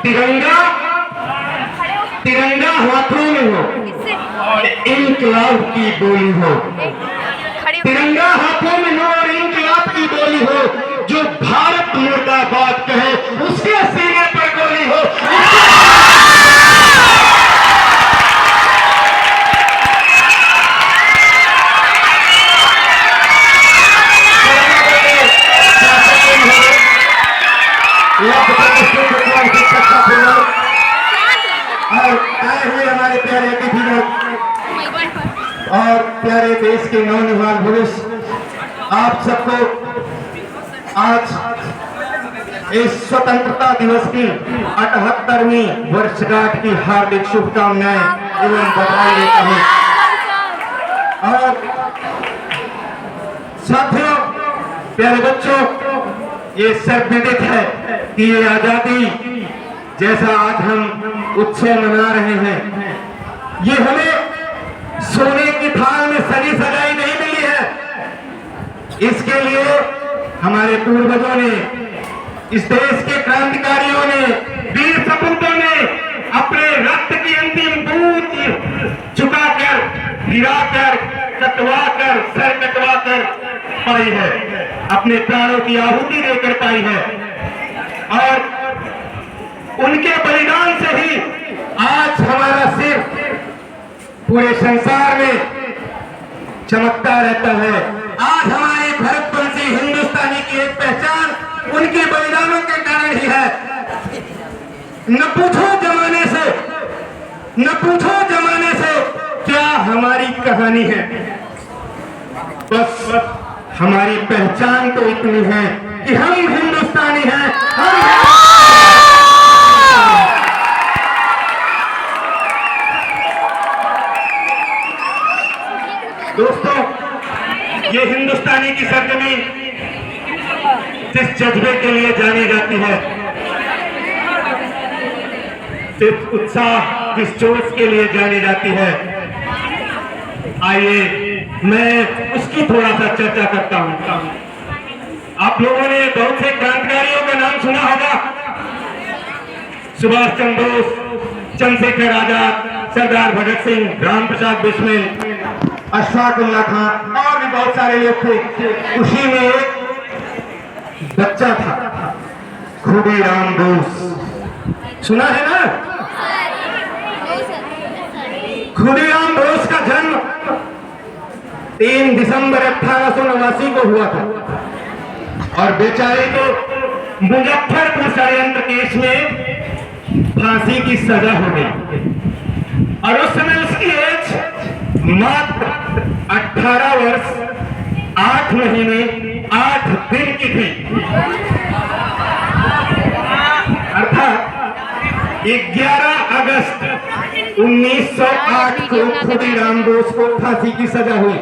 तिरंगा तिरंगा हाथों में हो और इंकलाब की बोली हो। तिरंगा हाथों में हो और इंकलाब की बोली हो। जो भारत मुर्दाबाद कहे उसके सीने पर गोली हो। और आए हुए हमारे प्यारे अतिथिगण और प्यारे देश के नौजवान पुरुष, आप सबको आज इस स्वतंत्रता दिवस की 78वीं वर्षगांठ की हार्दिक शुभकामनाएं एवं बधाई देता हूं। और साथियों, प्यारे बच्चों, ये सर्वविदित है कि ये आजादी जैसा आज हम उत्सव मना रहे हैं, ये हमें सोने की थाल में सजी सजाई नहीं मिली है। इसके लिए हमारे पूर्वजों ने, इस देश के क्रांतिकारियों ने, वीर सपूतों ने अपने रक्त की अंतिम बूंद झुकाकर, गिराकर, कटवाकर, सर कटवाकर पाई है, अपने प्राणों की आहुति देकर पाई है। और उनके बलिदान से ही आज हमारा सिर पूरे संसार में चमकता रहता है। आज हमारे भारतवंशी हिंदुस्तानी की एक पहचान उनके बलिदानों के कारण ही है। न पूछो जमाने से क्या हमारी कहानी है, बस हमारी पहचान तो इतनी है कि हम हिंदुस्तानी हैं। दोस्तों, ये हिंदुस्तानी की सरजमीन जिस जज्बे के लिए जानी जाती है, जिस उत्साह, जिस जोश के लिए जानी जाती है, आइए मैं उसकी थोड़ा सा चर्चा करता हूं। आप लोगों ने बहुत से क्रांतिकारियों का नाम सुना होगा। सुभाष चंद्र बोस, चंद्रशेखर आजाद, सरदार भगत सिंह, राम प्रसाद बिस्मिल, अशफाक उल्लाह खान और भी बहुत सारे लोग थे। उसी में एक बच्चा था, खुदीराम बोस। सुना है ना? खुदीराम बोस का जन्म 3 दिसंबर 1889 को हुआ था और बेचारे को मुजफ्फरपुर षड्यंत्र केस में फांसी की सजा हो गई। और उस समय उसकी एज मात्र 18 वर्ष 8 महीने 8 दिन की थी। अर्थात 11 अगस्त 1908 को खुदीराम बोस को फांसी की सजा हुई।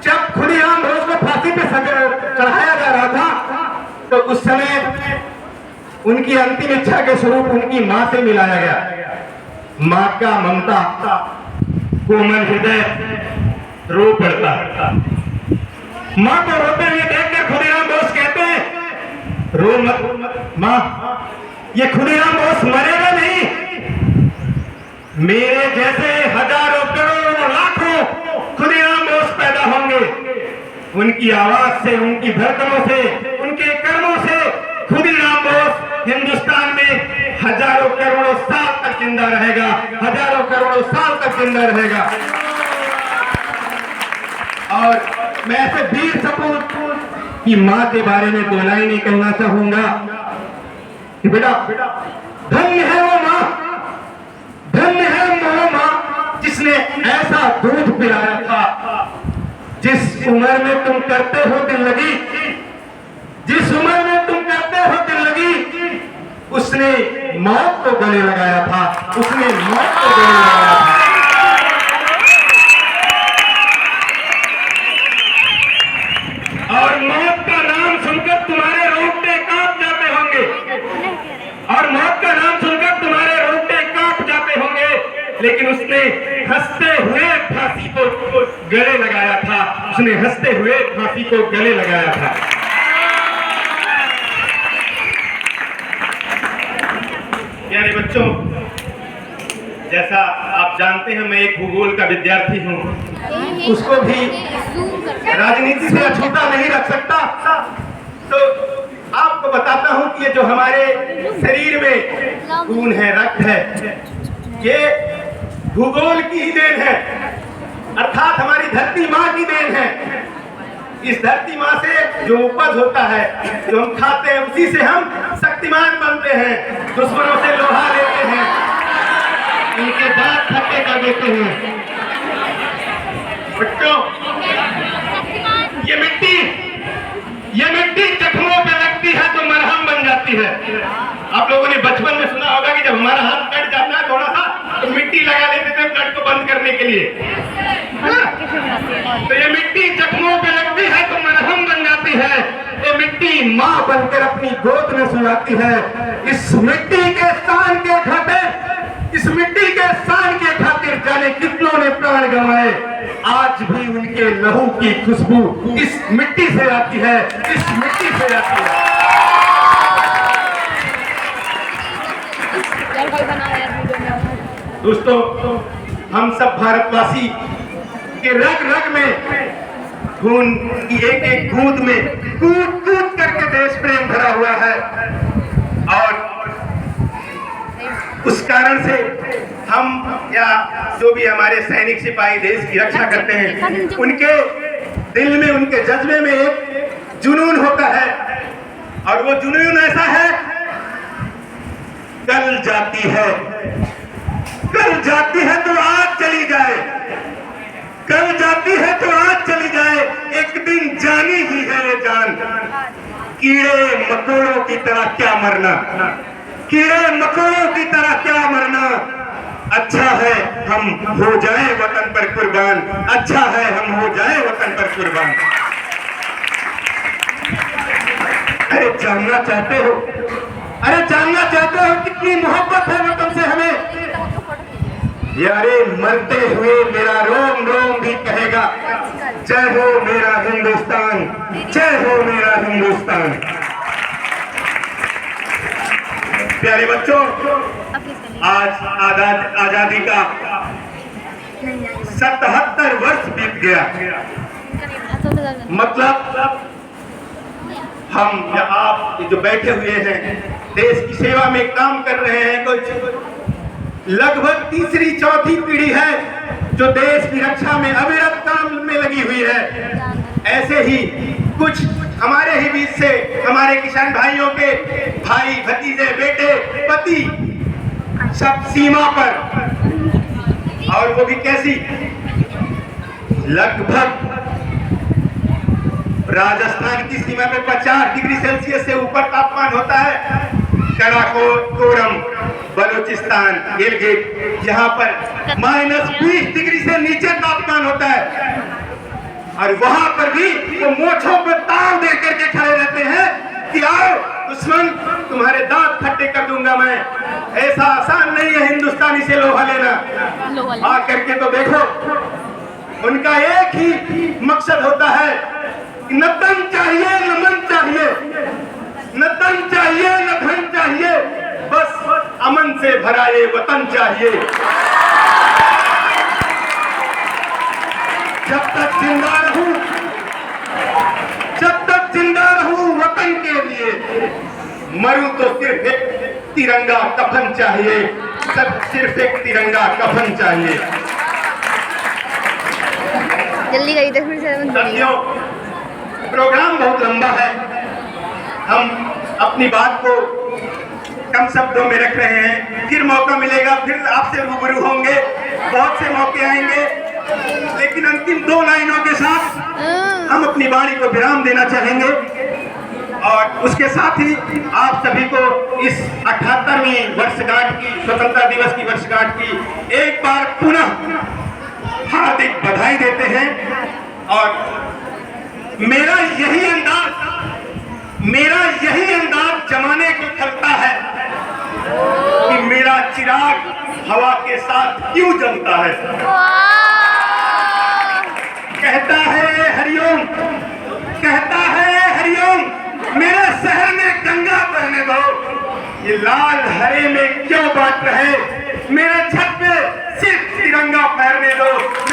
जब खुदीराम बोस को फांसी पे चढ़ाया जा रहा था तो उस समय उनकी अंतिम इच्छा के स्वरूप उनकी मां से मिलाया गया। मां का ममता, कोमल हृदय रो पड़ता। मां को रोते हुए देखकर खुदीराम बोस कहते हैं, रो मत मां, ये खुदीराम बोस मरेगा नहीं। मेरे जैसे हजारों करोड़ों लाखों खुदीराम बोस पैदा होंगे। उनकी आवाज से, उनकी धड़कनों से, उनके कर्मों से खुदीराम बोस हिंदुस्तान में हजारों करोड़ों साल तक जिंदा रहेगा, हजारों करोड़ों साल तक जिंदा रहेगा। और मैं ऐसे वीर सपूत की मां के बारे में दो लाइन नहीं कहना चाहूंगा कि बेटा, धन्य है वो मां, धन्य है वो मां जिसने ऐसा दूध पिलाया था। जिस उम्र में तुम करते हो दिल लगी, जिस उम्र में तुम करते हो दिल लगी, उसने मौत को गले लगाया था, उसने मौत को गले लगाया था। और मौत का नाम सुनकर तुम्हारे रोंगटे कांप जाते होंगे, और मौत का नाम सुनकर तुम्हारे रोंगटे कांप जाते होंगे, लेकिन उसने हंसते हुए फांसी को गले लगाया था, उसने हंसते हुए फांसी को गले लगाया था। प्यारे बच्चों, जैसा आप जानते हैं मैं एक भूगोल का विद्यार्थी हूँ, उसको भी राजनीति से अछूता नहीं रख सकता। तो आपको बताता हूँ कि ये जो हमारे शरीर में खून है, रक्त है, ये भूगोल की ही देन है, अर्थात हमारी धरती माँ की देन है। इस धरती माँ से जो उपज होता है, जो हम खाते हैं, उसी से हम शक्तिमान बनते हैं, दुश्मनों से लोहा लेते हैं, इनके दांत खट्टे कर देते हैं। बच्चों, ये मिट्टी जख्मों पे लगती है तो मरहम बन जाती है। आप लोगों ने बचपन में सुना होगा कि जब हमारा हाथ कट जाता है थोड़ा सा, तो मिट्टी लगा लेते थे ब्लड को बंद करने के लिए। तो ये मिट्टी जख्मों पे लगती है तो मरहम बन जाती है। ये मिट्टी माँ बनकर अपनी गोद में सुलाती है। इस मिट्टी के शान के खातिर, इस मिट्टी के शान के खातिर जाने कितनों ने प्राण गंवाए। आज भी उनके लहू की खुशबू इस मिट्टी से आती है, इस मिट्टी से आती है। दोस्तों, हम सब भारतवासी के रग रग में, खून की एक एक बूंद में कूद कूद करके देश प्रेम भरा हुआ है। और उस कारण से हम या जो भी हमारे सैनिक सिपाही देश की रक्षा करते हैं, उनके दिल में, उनके जज्बे में एक जुनून होता है। और वो जुनून ऐसा है, कल जाती है, कल जाती है तो आज चली जाए, कल जाती है तो आज चली जाए, एक दिन जानी ही है ये जान। कीड़े मकोड़ों की तरह क्या मरना, कीड़े मकोड़ों की तरह क्या मरना। अच्छा है हम हो जाए वतन पर कुर्बान, अच्छा है हम हो जाए वतन पर कुर्बान। अरे जानना चाहते हो, अरे जानना चाहते हो कितनी मोहब्बत है वतन से हमें। यारे मरते हुए मेरा रोम रोम भी कहेगा, जय हो मेरा हिंदुस्तान, जय हो मेरा हिंदुस्तान। प्यारे बच्चों, आज आजादी का 77 वर्ष बीत गया। मतलब हम या आप जो बैठे हुए हैं, देश की सेवा में काम कर रहे हैं, कुछ लगभग तीसरी चौथी पीढ़ी है जो देश की रक्षा में अविरत काम में लगी हुई है। ऐसे ही कुछ हमारे ही बीच से हमारे किसान भाइयों के भाई, भतीजे, बेटे, पति सब सीमा पर, और वो भी कैसी, लगभग राजस्थान की सीमा पे 50 डिग्री सेल्सियस से ऊपर तापमान होता है। कराकोरम, बलूचिस्तान, गिलगित, यहाँ पर -20 डिग्री से नीचे तापमान होता है। और वहां पर भी वो मोछों पर ताव दे करके खड़े रहते हैं कि आओ दुश्मन, तुम्हारे दांत खट्टे कर दूंगा मैं। ऐसा आसान नहीं है हिंदुस्तानी से लोहा लेना। आ करके तो देखो, उनका एक ही मकसद होता है, न तन चाहिए न मन चाहिए, न तन चाहिए न धन चाहिए, बस अमन से भरा ये वतन चाहिए। जब तक जिंदा रहूं, जब तक जिंदा रहूं वतन के लिए, मरूं तो सिर्फ एक तिरंगा कफन चाहिए, सब सिर्फ एक तिरंगा कफन चाहिए। जल्दी करिए 10 मिनट से। साथियों, प्रोग्राम बहुत लंबा है, हम अपनी बात को कम शब्दों में रख रहे हैं। फिर मौका मिलेगा, फिर आपसे रूबरू होंगे, बहुत से मौके आएंगे, लेकिन अंतिम 2 लाइनों के साथ हम अपनी वाणी को विराम देना चाहेंगे। और उसके साथ ही आप सभी को इस 78वीं वर्षगांठ की, स्वतंत्रता दिवस की वर्षगांठ की एक बार पुनः हार्दिक बधाई देते हैं। और मेरा यही अंदाज जमाने को खलता है कि मेरा चिराग हवा के साथ क्यों जलता है। कहता है हरिओम, कहता है हरिओम, मेरे शहर में गंगा बहने दो, ये लाल हरे में क्यों बांट रहे, मेरे छत पे सिर्फ तिरंगा फहरने दो।